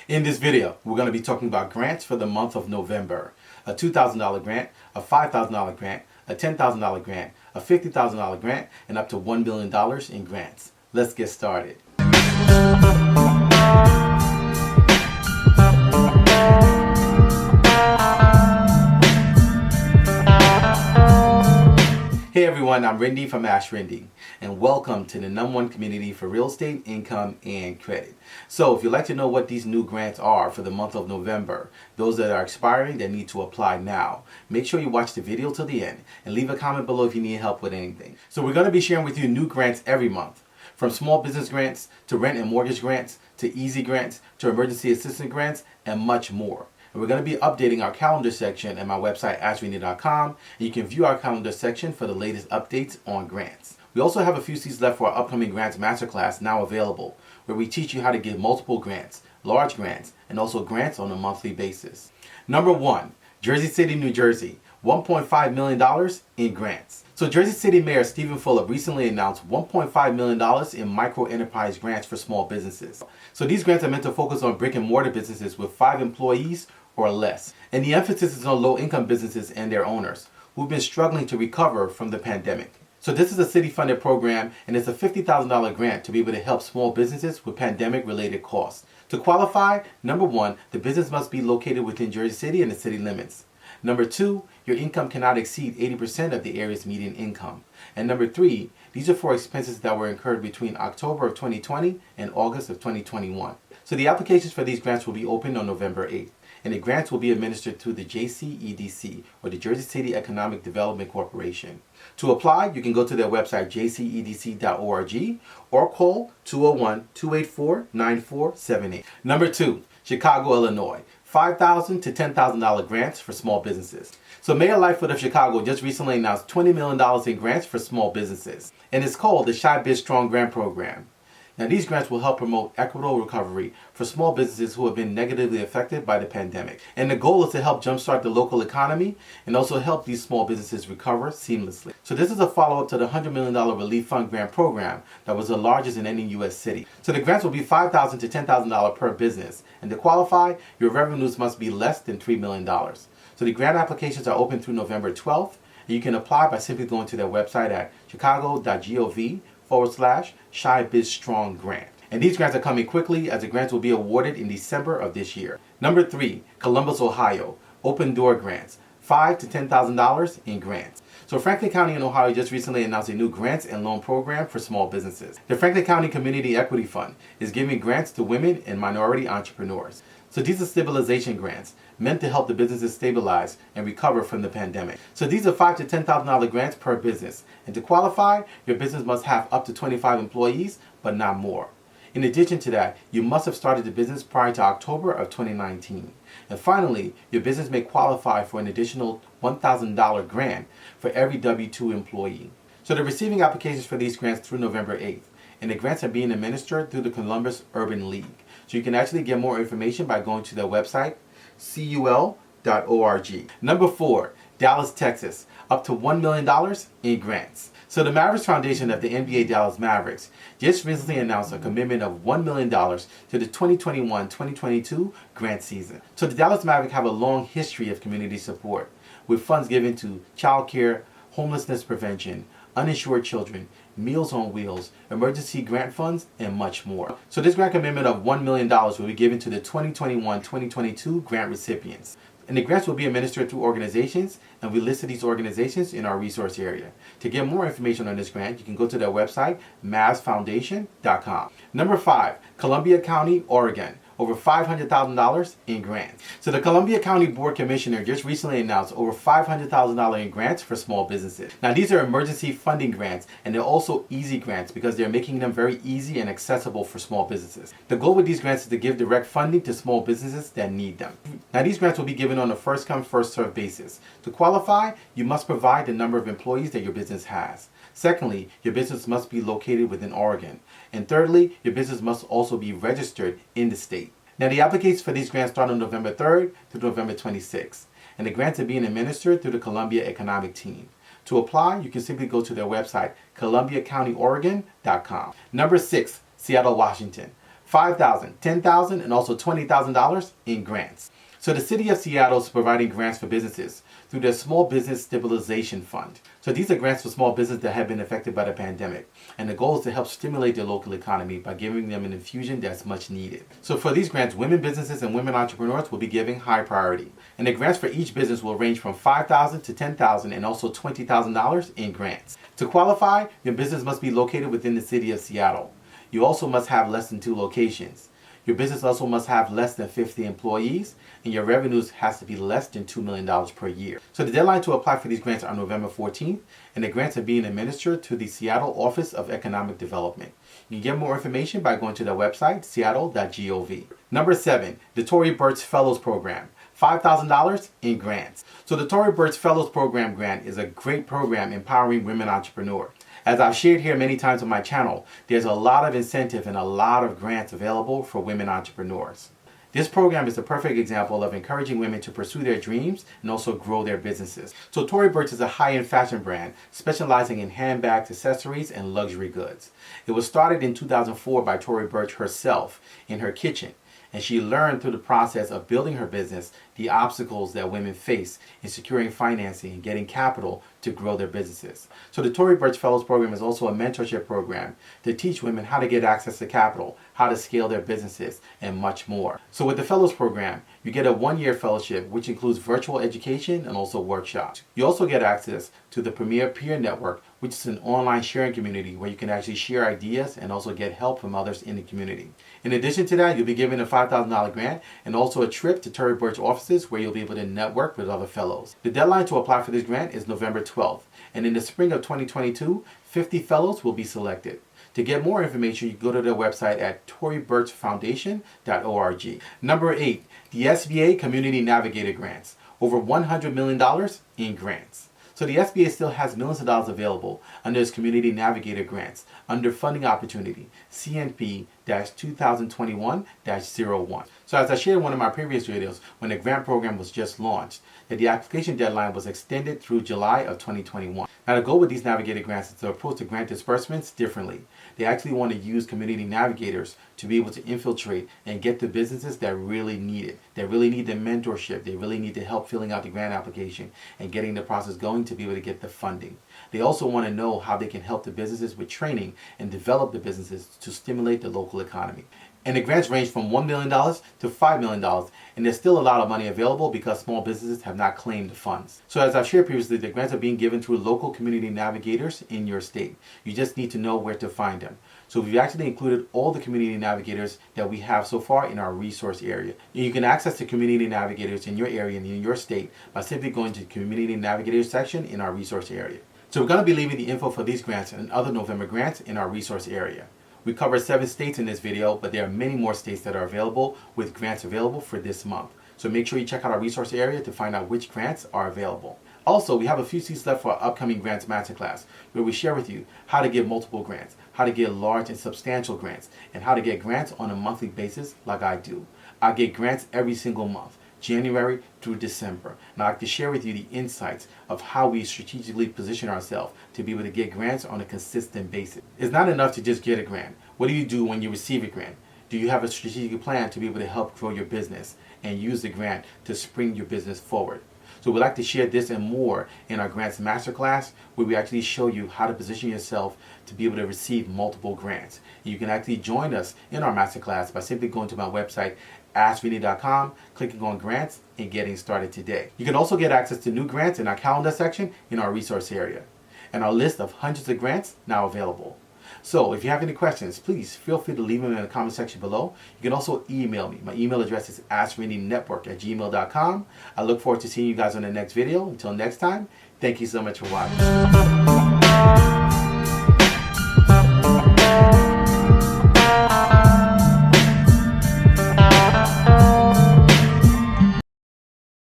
In this video, we're going to be talking about grants for the month of November. A $2,000 grant, a $5,000 grant, a $10,000 grant, a $50,000 grant, and up to $1 billion in grants. Let's get started. Hey everyone, I'm Rinde from AskRinde, and welcome to the #1 community for real estate, income, and credit. So if you'd like to know what these new grants are for the month of November, those that are expiring that need to apply now, make sure you watch the video till the end and leave a comment below if you need help with anything. So we're going to be sharing with you new grants every month, from small business grants to rent and mortgage grants to easy grants to emergency assistance grants and much more. And we're going to be updating our calendar section at my website, AskRinde.com, and you can view our calendar section for the latest updates on grants. We also have a few seats left for our upcoming Grants Masterclass now available, where we teach you how to get multiple grants, large grants, and also grants on a monthly basis. Number 1, Jersey City, New Jersey, $1.5 million in grants. So Jersey City Mayor Stephen Fulop recently announced $1.5 million in micro enterprise grants for small businesses. So these grants are meant to focus on brick and mortar businesses with 5 employees or less. And the emphasis is on low-income businesses and their owners who've been struggling to recover from the pandemic. So this is a city-funded program, and it's a $50,000 grant to be able to help small businesses with pandemic-related costs. To qualify, number 1, the business must be located within Jersey City and the city limits. Number 2, your income cannot exceed 80% of the area's median income. And number 3, these are for expenses that were incurred between October of 2020 and August of 2021. So the applications for these grants will be open on November 8th. And the grants will be administered through the JCEDC, or the Jersey City Economic Development Corporation. To apply, you can go to their website, jcedc.org, or call 201-284-9478. Number 2, Chicago, Illinois, $5,000 to $10,000 grants for small businesses. So Mayor Lightfoot of Chicago just recently announced $20 million in grants for small businesses, and it's called the Shy Biz Strong Grant Program. Now these grants will help promote equitable recovery for small businesses who have been negatively affected by the pandemic. And the goal is to help jumpstart the local economy and also help these small businesses recover seamlessly. So this is a follow-up to the $100 million Relief Fund grant program that was the largest in any U.S. city. So the grants will be $5,000 to $10,000 per business. And to qualify, your revenues must be less than $3 million. So the grant applications are open through November 12th. And you can apply by simply going to their website at chicago.gov/Shy Biz Strong Grant. And these grants are coming quickly, as the grants will be awarded in December of this year. Number 3, Columbus, Ohio, Open Door Grants, $5,000 to $10,000 in grants. So Franklin County in Ohio just recently announced a new grants and loan program for small businesses. The Franklin County Community Equity Fund is giving grants to women and minority entrepreneurs. So these are stabilization grants meant to help the businesses stabilize and recover from the pandemic. So these are $5,000 to $10,000 grants per business. And to qualify, your business must have up to 25 employees, but not more. In addition to that, you must have started the business prior to October of 2019. And finally, your business may qualify for an additional $1,000 grant for every W-2 employee. So they're receiving applications for these grants through November 8th. And the grants are being administered through the Columbus Urban League. So you can actually get more information by going to their website, cul.org. Number 4, Dallas, Texas, up to $1 million in grants. So the Mavericks Foundation of the NBA Dallas Mavericks just recently announced a commitment of $1 million to the 2021-2022 grant season. So the Dallas Mavericks have a long history of community support, with funds given to child care, homelessness prevention, uninsured children, Meals on Wheels, emergency grant funds, and much more. So this grant commitment of $1 million will be given to the 2021-2022 grant recipients. And the grants will be administered through organizations, and we listed these organizations in our resource area. To get more information on this grant, you can go to their website, mavsfoundation.com. Number 5, Columbia County, Oregon, over $500,000 in grants. So the Columbia County Board Commissioner just recently announced over $500,000 in grants for small businesses. Now these are emergency funding grants, and they're also easy grants because they're making them very easy and accessible for small businesses. The goal with these grants is to give direct funding to small businesses that need them. Now these grants will be given on a first-come, first-served basis. To qualify, you must provide the number of employees that your business has. Secondly, your business must be located within Oregon. And thirdly, your business must also be registered in the state. Now the applications for these grants start on November 3rd through November 26th. And the grants are being administered through the Columbia Economic Team. To apply, you can simply go to their website, columbiacountyoregon.com. Number 6, Seattle, Washington, $5,000, $10,000, and also $20,000 in grants. So the City of Seattle is providing grants for businesses through their Small Business Stabilization Fund. So these are grants for small businesses that have been affected by the pandemic. And the goal is to help stimulate their local economy by giving them an infusion that's much needed. So for these grants, women businesses and women entrepreneurs will be given high priority. And the grants for each business will range from $5,000 to $10,000 and also $20,000 in grants. To qualify, your business must be located within the City of Seattle. You also must have less than 2 locations. Your business also must have less than 50 employees, and your revenues has to be less than $2 million per year. So the deadline to apply for these grants are November 14th, and the grants are being administered to the Seattle Office of Economic Development. You can get more information by going to their website, seattle.gov. Number 7, the TORY BURCH Fellows Program. $5,000 in grants. So the TORY BURCH Fellows Program grant is a great program empowering women entrepreneurs. As I've shared here many times on my channel, there's a lot of incentive and a lot of grants available for women entrepreneurs. This program is a perfect example of encouraging women to pursue their dreams and also grow their businesses. So TORY BURCH is a high-end fashion brand specializing in handbags, accessories, and luxury goods. It was started in 2004 by TORY BURCH herself in her kitchen. And she learned through the process of building her business the obstacles that women face in securing financing and getting capital to grow their businesses. So the TORY BURCH Fellows Program is also a mentorship program to teach women how to get access to capital, how to scale their businesses, and much more. So with the Fellows Program, you get a 1-year fellowship which includes virtual education and also workshops. You also get access to the Premier Peer Network, which is an online sharing community where you can actually share ideas and also get help from others in the community. In addition to that, you'll be given a $5,000 grant and also a trip to TORY BURCH offices where you'll be able to network with other fellows. The deadline to apply for this grant is November 12th, and in the spring of 2022, 50 fellows will be selected. To get more information, you can go to their website at torybirchfoundation.org. Number 8, the SBA Community Navigator Grants. Over $100 million in grants. So the SBA still has millions of dollars available under its Community Navigator Grants under Funding Opportunity CNP-2021-01. So as I shared in one of my previous videos, when the grant program was just launched, that the application deadline was extended through July of 2021. Now the goal with these Navigator grants is to approach the grant disbursements differently. They actually want to use community navigators to be able to infiltrate and get the businesses that really need it, that really need the mentorship, they really need the help filling out the grant application and getting the process going to be able to get the funding. They also want to know how they can help the businesses with training and develop the businesses to stimulate the local economy. And the grants range from $1 million to $5 million, and there's still a lot of money available because small businesses have not claimed the funds. So as I've shared previously, the grants are being given through local community navigators in your state. You just need to know where to find them. So we've actually included all the community navigators that we have so far in our resource area. You can access the community navigators in your area and in your state by simply going to the community navigators section in our resource area. So we're going to be leaving the info for these grants and other November grants in our resource area. We covered 7 states in this video, but there are many more states that are available with grants available for this month. So make sure you check out our resource area to find out which grants are available. Also, we have a few seats left for our upcoming Grants Masterclass, where we share with you how to get multiple grants, how to get large and substantial grants, and how to get grants on a monthly basis like I do. I get grants every single month, January through December. And I'd like to share with you the insights of how we strategically position ourselves to be able to get grants on a consistent basis. It's not enough to just get a grant. What do you do when you receive a grant? Do you have a strategic plan to be able to help grow your business and use the grant to spring your business forward? So we'd like to share this and more in our Grants Masterclass, where we actually show you how to position yourself to be able to receive multiple grants. You can actually join us in our Masterclass by simply going to my website, AskRinde.com, clicking on grants, and getting started today. You can also get access to new grants in our calendar section in our resource area, and our list of hundreds of grants now available. So if you have any questions, please feel free to leave them in the comment section below. You can also email me. My email address is AskRindeNetwork@gmail.com. I look forward to seeing you guys on the next video. Until next time, thank you so much for watching.